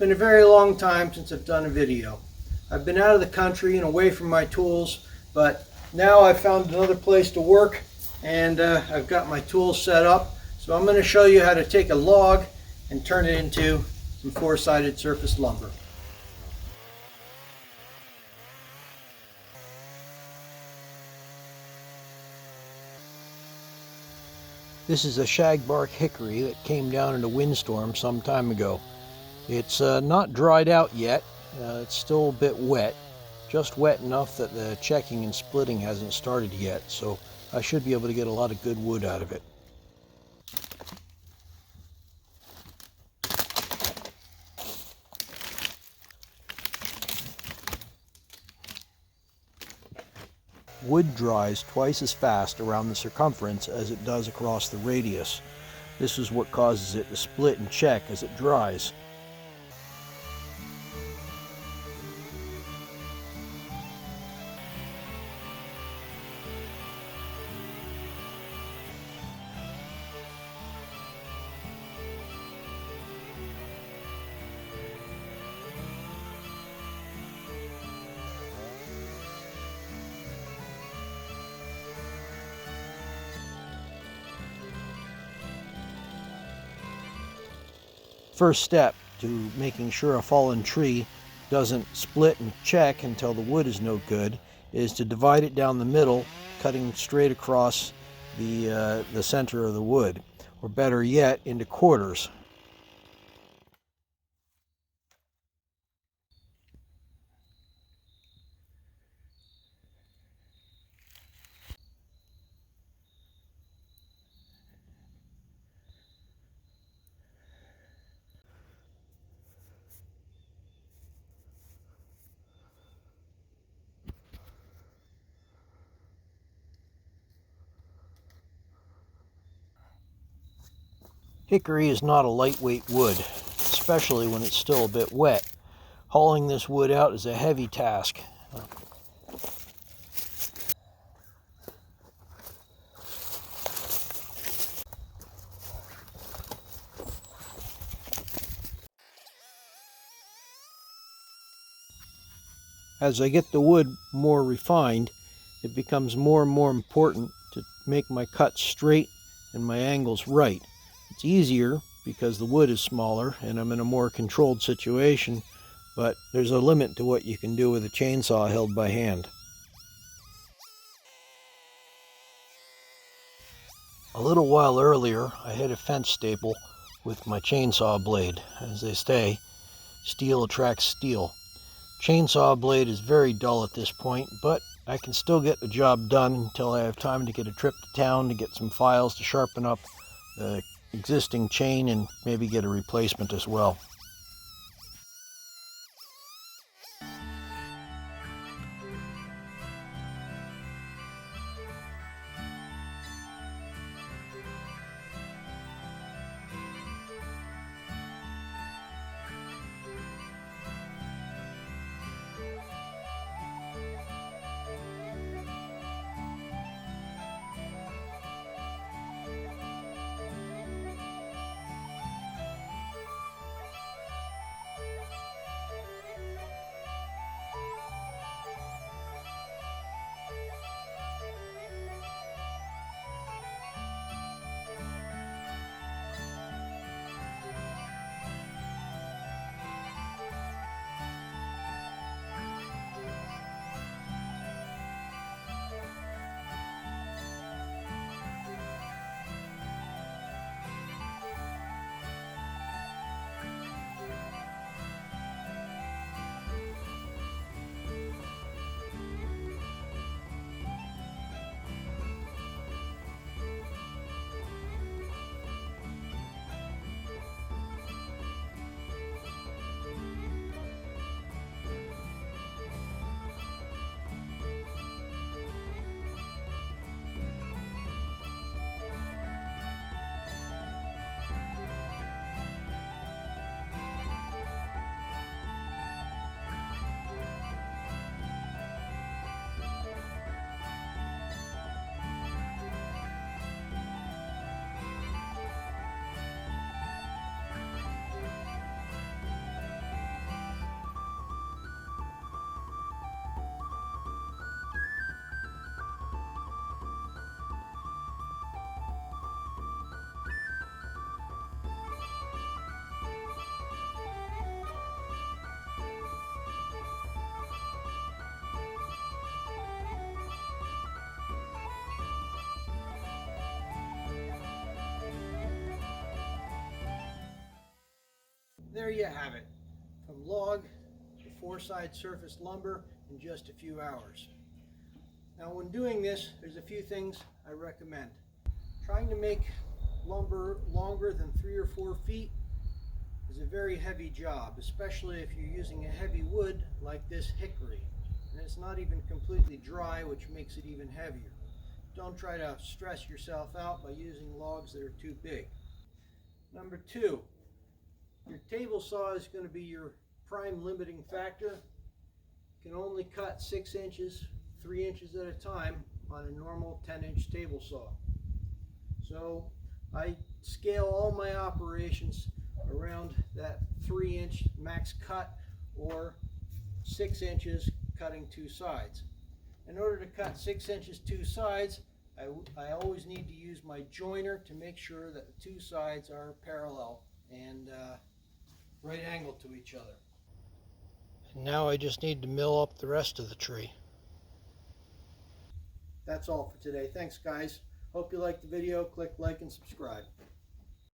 been a very long time since I've done a video. I've been out of the country and away from my tools, but now I've found another place to work and I've got my tools set up. So I'm going to show you how to take a log and turn it into some four-sided surface lumber. This is a shagbark hickory that came down in a windstorm some time ago. It's not dried out yet. It's still a bit wet, just wet enough that the checking and splitting hasn't started yet, so I should be able to get a lot of good wood out of it. Wood dries twice as fast around the circumference as it does across the radius. This is what causes it to split and check as it dries. First step to making sure a fallen tree doesn't split and check until the wood is no good is to divide it down the middle, cutting straight across the center of the wood, or better yet, into quarters. Hickory is not a lightweight wood, especially when it's still a bit wet. Hauling this wood out is a heavy task. As I get the wood more refined, it becomes more and more important to make my cuts straight and my angles right. It's easier because the wood is smaller and I'm in a more controlled situation, but there's a limit to what you can do with a chainsaw held by hand. A little while earlier, I hit a fence staple with my chainsaw blade. As they say, steel attracts steel. Chainsaw blade is very dull at this point, but I can still get the job done until I have time to get a trip to town to get some files to sharpen up the existing chain and maybe get a replacement as well. there you have it. From log to four-side surface lumber in just a few hours. Now when doing this, there's a few things I recommend. Trying to make lumber longer than 3 or 4 feet is a very heavy job, especially if you're using a heavy wood like this hickory. And it's not even completely dry, which makes it even heavier. Don't try to stress yourself out by using logs that are too big. Number 2, your table saw is going to be your prime limiting factor. You can only cut 6 inches, 3 inches at a time on a normal 10-inch table saw. So I scale all my operations around that 3-inch max cut or 6 inches cutting 2 sides. In order to cut 6 inches 2 sides, I always need to use my joiner to make sure that the 2 sides are parallel and right angle to each other. And now I just need to mill up the rest of the tree. That's all for today. Thanks guys. Hope you liked the video. Click like and subscribe.